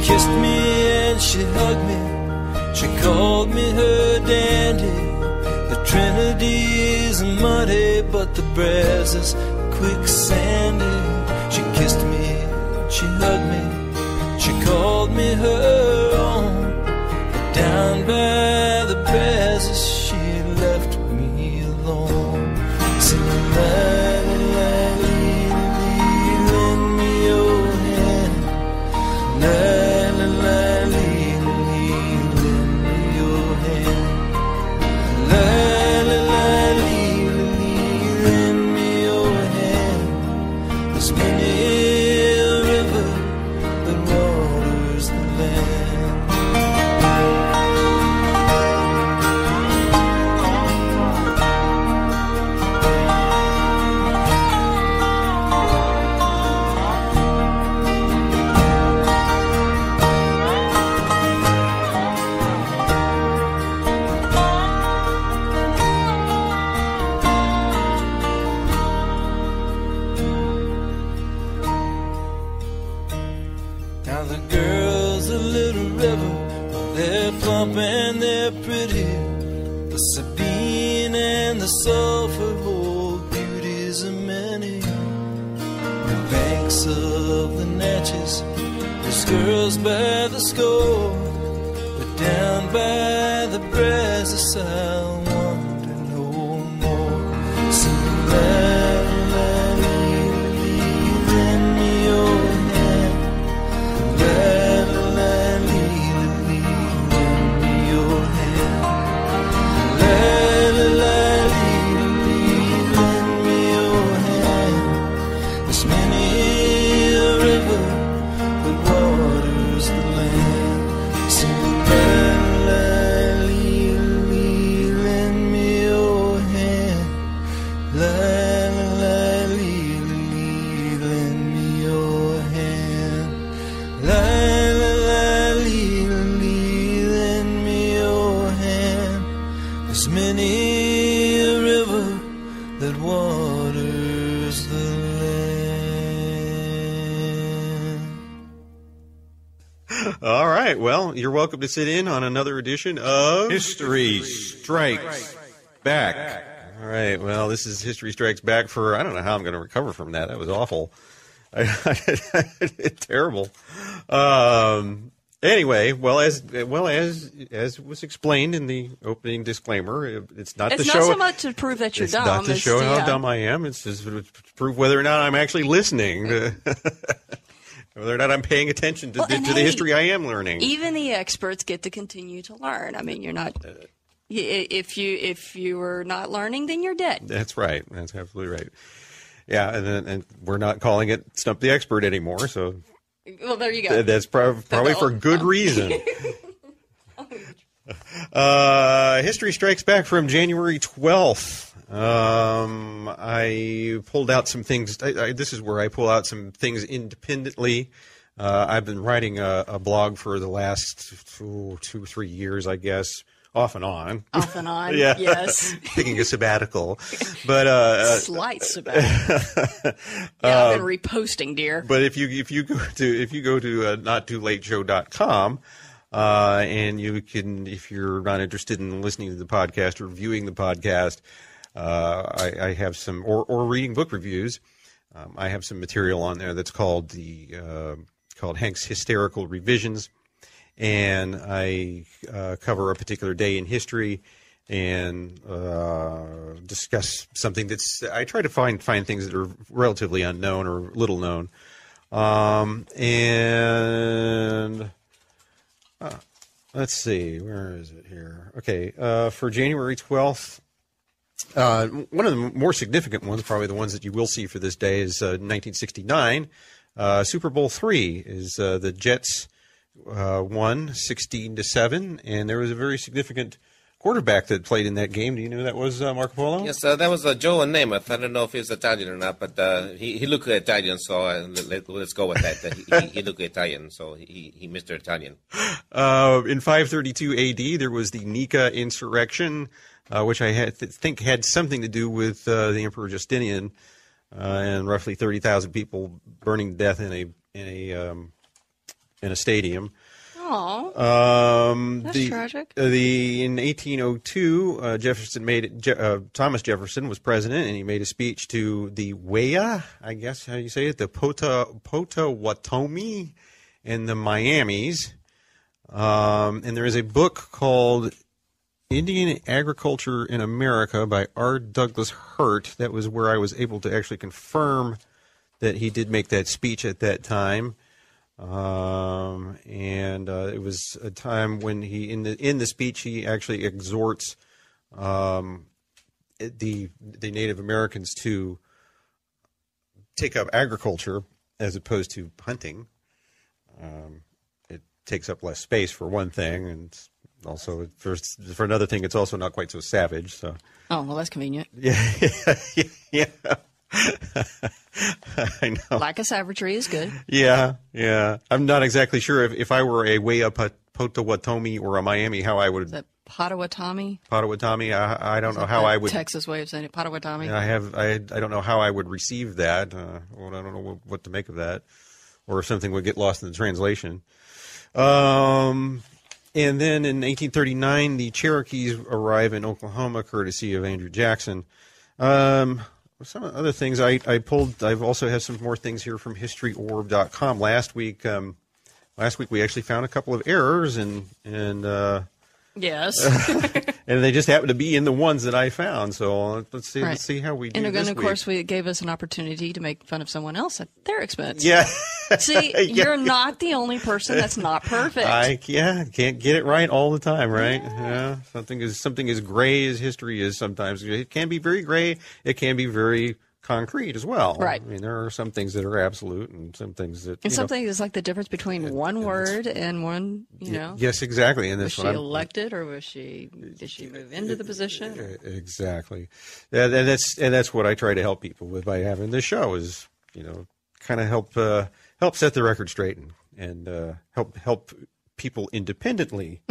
kissed me and she hugged me. She called me her dandy. The Trinity is muddy, but the brass is quicksandy. She kissed me, she hugged me, she called me her own. But down by the brazos she left me alone. Singing lend me your hand. Lend me your hand. Lend me your hand. There's many a river that waters the land. Now the girls a little river, they're plump and they're pretty. The Sabine and the sulfur hold beauties of many. The banks of the Natchez, there's girls by the score. But down by the Brazos I'll wander no more. So lend me your hand. Lend me your hand. Lend me your hand. There's many a river that waters the land. So lend me your hand. Lend me your hand. Lend me your hand. There's many a river that waters the land. All right. Well, you're welcome to sit in on another edition of History Strikes Back. All right. Well, this is History Strikes Back for, I don't know how I'm going to recover from that. That was awful. Terrible. Anyway, as was explained in the opening disclaimer, it's not It's the not show. so much to prove that you're It's dumb. not to show how yeah. dumb I am. It's just to prove whether or not I'm actually listening, whether or not I'm paying attention to, Well, to and the hey, history I am learning. Even the experts get to continue to learn. I mean, you're not. If you are not learning, then you're dead. That's right. That's absolutely right. Yeah, and we're not calling it Stump the Expert anymore, so Well, there you go. that's probably for good reason. History Strikes Back from January 12th. I pulled out some things. This is where I pull out some things independently. I've been writing a blog for the last 2-3 years, I guess. Off and on. Off and on, Yeah. yes. Taking a sabbatical. But Slight sabbatical. Yeah, I've been reposting, dear. but if you go to nottoolateshow.com, and you can, if you're not interested in listening to the podcast or viewing the podcast, I have some or reading book reviews. I have some material on there that's called called Hank's Hysterical Revisions. And I cover a particular day in history and discuss something that's. I try to find things that are relatively unknown or little known. Let's see, where is it here? Okay, for January 12th, one of the more significant ones, probably the ones that you will see for this day, is 1969. Super Bowl III is the Jets. Won 16-7, and there was a very significant quarterback that played in that game. Do you know who that was, Marco Polo? Yes, that was Joe Namath. I don't know if he's Italian or not, but he looked Italian, so let's go with that. He looked Italian, so he Mr. Italian. In 532 A.D., there was the Nika insurrection, which I think had something to do with the Emperor Justinian, and roughly 30,000 people burning to death in a in a stadium. Oh, that's tragic. In 1802, Thomas Jefferson was president, and he made a speech to the Weah, I guess how you say it, the Potawatomi and the Miamis. And there is a book called Indian Agriculture in America by R. Douglas Hurt. That was where I was able to actually confirm that he did make that speech at that time. It was a time when he, in the speech, he actually exhorts the Native Americans to take up agriculture as opposed to hunting. It takes up less space for one thing, and also for another thing, it's also not quite so savage. So. Oh, well, that's convenient. Yeah. I know. Lack of savagery is good. Yeah. I'm not exactly sure if I were a Weah Potawatomi or a Miami, how I would. Is that Potawatomi? Potawatomi. I don't know how I would. Texas way of saying it, Potawatomi. I don't know how I would receive that. I don't know what to make of that, or if something would get lost in the translation. And then in 1839, the Cherokees arrive in Oklahoma, courtesy of Andrew Jackson. Some other things I pulled. I've also have some more things here from HistoryOrb.com. Last week we actually found a couple of errors and yes, and they just happened to be in the ones that I found. So let's see how we do. And this of course, we gave us an opportunity to make fun of someone else at their expense. Yeah. See, you're not the only person that's not perfect. Can't get it right all the time, right? Yeah. Something as gray as history is sometimes. It can be very gray. It can be very concrete as well. Right. I mean, there are some things that are absolute, and some things that. And something is like the difference between one word and one. Yes, exactly. And was she elected, or did she move into the position? Exactly. And that's what I try to help people with by having this show is kind of help set the record straight and help people independently,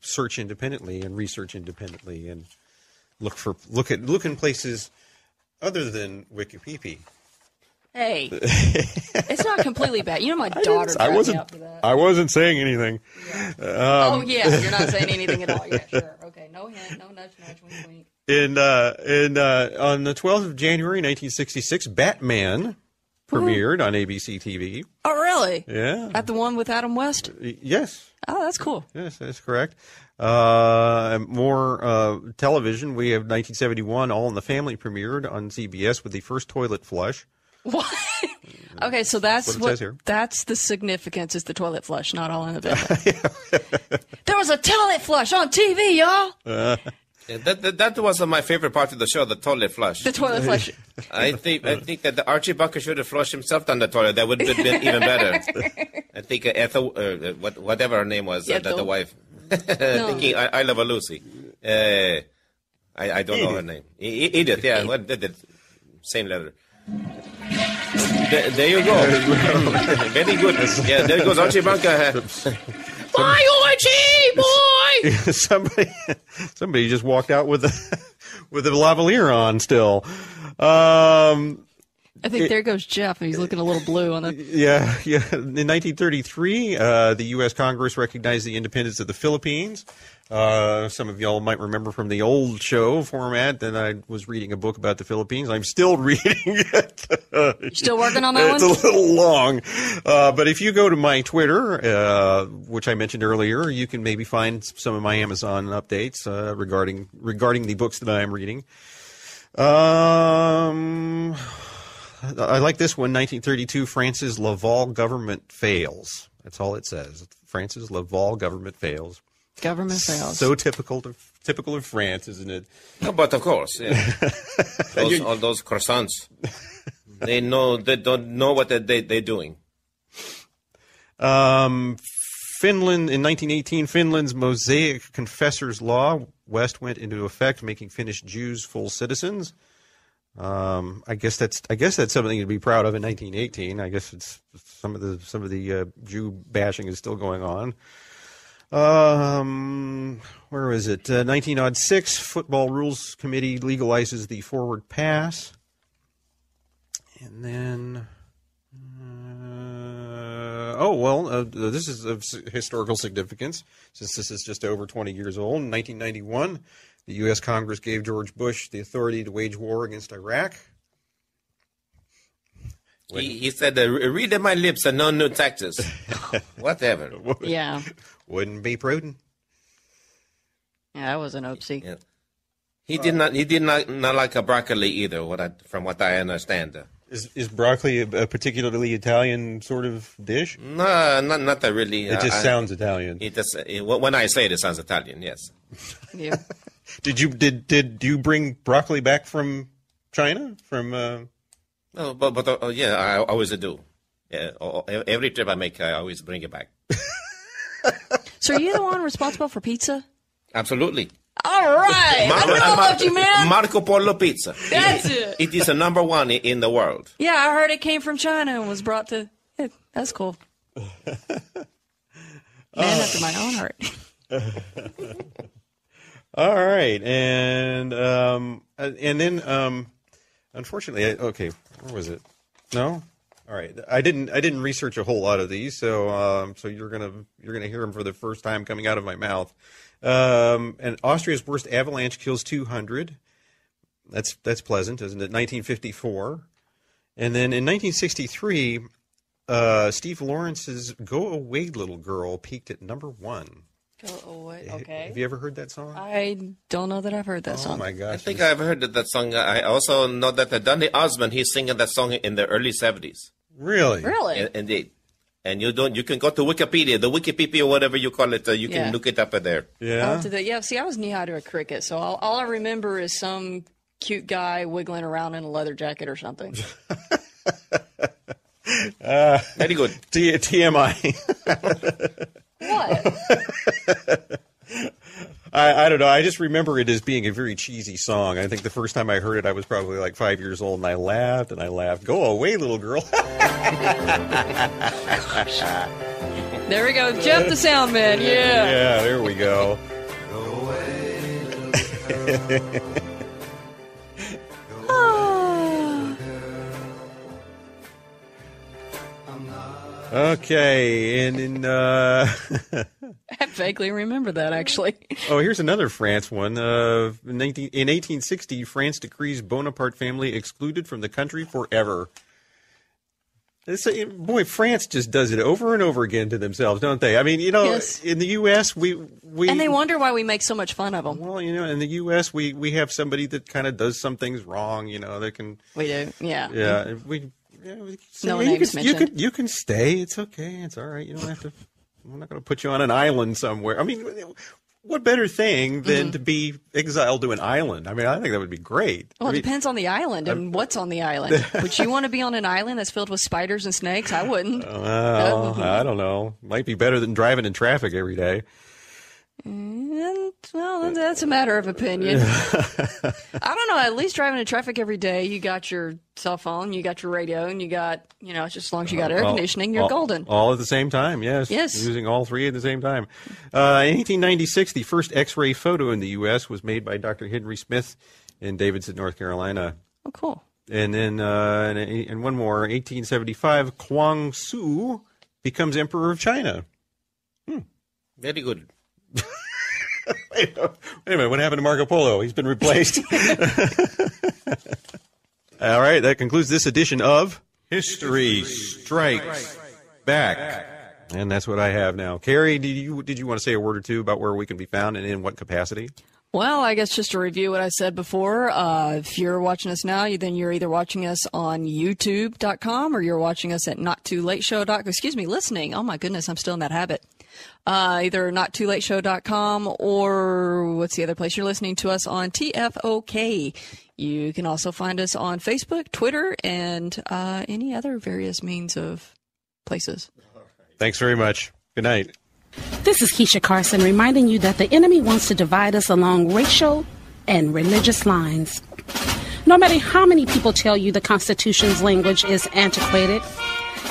search independently and research independently and look in places other than Wikipedia. Hey, it's not completely bad. My daughter dragged me up for that. I wasn't saying anything. Yeah. You're not saying anything at all. Yeah, sure. Okay, no hint, no nudge, wink, wink. On the 12th of January, 1966, Batman premiered on ABC TV. Oh, really? Yeah. At the one with Adam West? Yes. Oh, that's cool. Yes, that's correct. More television. We have 1971, All in the Family premiered on CBS with the first toilet flush. What? Okay, so that's what it says here. That's the significance is the toilet flush, not All in the Family. There was a toilet flush on TV, y'all. That was my favorite part of the show, the toilet flush. The toilet flush. I think that the Archie Bunker should have flushed himself down the toilet. That would have been even better. I think Ethel, whatever her name was, the wife. Thinking I Love a Lucy. I don't know her name. Edith, yeah. What did it? Same letter. There you go. Very good. Yeah, there goes Archie Bunker. Bye, Archie, boy. Somebody just walked out with a lavalier on still. I think there goes Jeff, and he's looking a little blue on it. Yeah. In 1933, the U.S. Congress recognized the independence of the Philippines. Some of y'all might remember from the old show format that I was reading a book about the Philippines. I'm still reading it. You still working on that one? It's a little long. But if you go to my Twitter, which I mentioned earlier, you can maybe find some of my Amazon updates regarding the books that I am reading. I like this one, 1932, France's Laval government fails. That's all it says. France's Laval government fails. Government fails. So typical of France, isn't it? No, but of course, yeah. All those croissants. They don't know what they're doing. Finland, in 1918, Finland's Mosaic Confessors Law, West went into effect, making Finnish Jews full citizens. I guess that's something to be proud of in 1918. I guess it's some of the Jew bashing is still going on. Where is it? 1906, Football Rules Committee legalizes the forward pass. And then This is of historical significance, since this is just over 20 years old. In 1991, the U.S. Congress gave George Bush the authority to wage war against Iraq. He said, read my lips and no new taxes. Whatever. Yeah. Wouldn't be prudent. Yeah, that was an oopsie. Yeah. He did not like a broccoli either, from what I understand. Is broccoli a particularly Italian sort of dish? No, not really. It just sounds Italian. When I say it sounds Italian, yes. Yeah. Did you bring broccoli back from China? Yeah, I always do. Yeah, every trip I make, I always bring it back. So are you the one responsible for pizza? Absolutely. All right. I knew I loved you, man. Marco Polo pizza. That's it. It is the number one in the world. Yeah, I heard it came from China and was brought to... Yeah, that's cool. Man after my own heart. All right. And then, unfortunately, where was it? No? All right. I didn't research a whole lot of these, so you're gonna hear them for the first time coming out of my mouth. And Austria's worst avalanche kills 200. That's pleasant, isn't it? 1954. And then in 1963, Steve Lawrence's "Go Away, Little Girl" peaked at number 1. Go away. Okay. Have you ever heard that song? I don't know that I've heard that song. Oh my gosh! I think I've heard that song. I also know that Donny Osmond, he's singing that song in the early 70s. Really? Really? Indeed. And you can go to Wikipedia, the Wikipedia or whatever you call it. You can look it up there. Yeah. See, I was knee-high to a cricket, so all I remember is some cute guy wiggling around in a leather jacket or something. Very good. TMI. What? I don't know. I just remember it as being a very cheesy song. I think the first time I heard it, I was probably like 5 years old, and I laughed and I laughed. Go away, little girl. There we go. Jeff the sound man. Yeah. Yeah, there we go. Go away, little girl. Okay, and in I vaguely remember that, actually. here's another France one. In 1860, France decrees Bonaparte family excluded from the country forever. Boy, France just does it over and over again to themselves, don't they? I mean, yes. In the U.S., we and they wonder why we make so much fun of them. Well, in the U.S., we have somebody that kind of does some things wrong. That can. We do, yeah. Yeah, No names mentioned. You can stay. It's okay. It's all right. You don't have to. We're not going to put you on an island somewhere. I mean, what better thing than to be exiled to an island? I mean, I think that would be great. Well, it depends on the island and what's on the island. Would you want to be on an island that's filled with spiders and snakes? I wouldn't. I don't know. Might be better than driving in traffic every day. Well, that's a matter of opinion. I don't know. At least driving in traffic every day, you got your cell phone, you got your radio, and you got, it's just as long as you got air conditioning, you're golden. All at the same time, yes. Yes. Using all three at the same time. In 1896, the first X-ray photo in the U.S. was made by Dr. Henry Smith in Davidson, North Carolina. Oh, cool. And then, and one more, 1875, Kwang Su becomes Emperor of China. Very good. Wait a minute, what happened to Marco Polo? He's been replaced. All right, that concludes this edition of History Strikes Back. And that's what I have now. Carrie, did you want to say a word or two about where we can be found and in what capacity? Well, I guess just to review what I said before, if you're watching us now, then you're either watching us on YouTube.com or you're watching us at NotTooLateShow.com. Excuse me, listening. Oh, my goodness, I'm still in that habit. Either NotTooLateShow.com or what's the other place you're listening to us on? TFOK. You can also find us on Facebook, Twitter, and any other various means of places. Thanks very much. Good night. This is Keisha Carson reminding you that the enemy wants to divide us along racial and religious lines. No matter how many people tell you the Constitution's language is antiquated,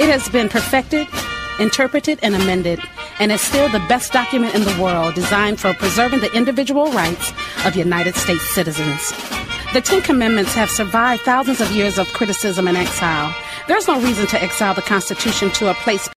it has been perfected, interpreted, and amended, and is still the best document in the world designed for preserving the individual rights of United States citizens. The Ten Commandments have survived thousands of years of criticism and exile. There's no reason to exile the Constitution to a place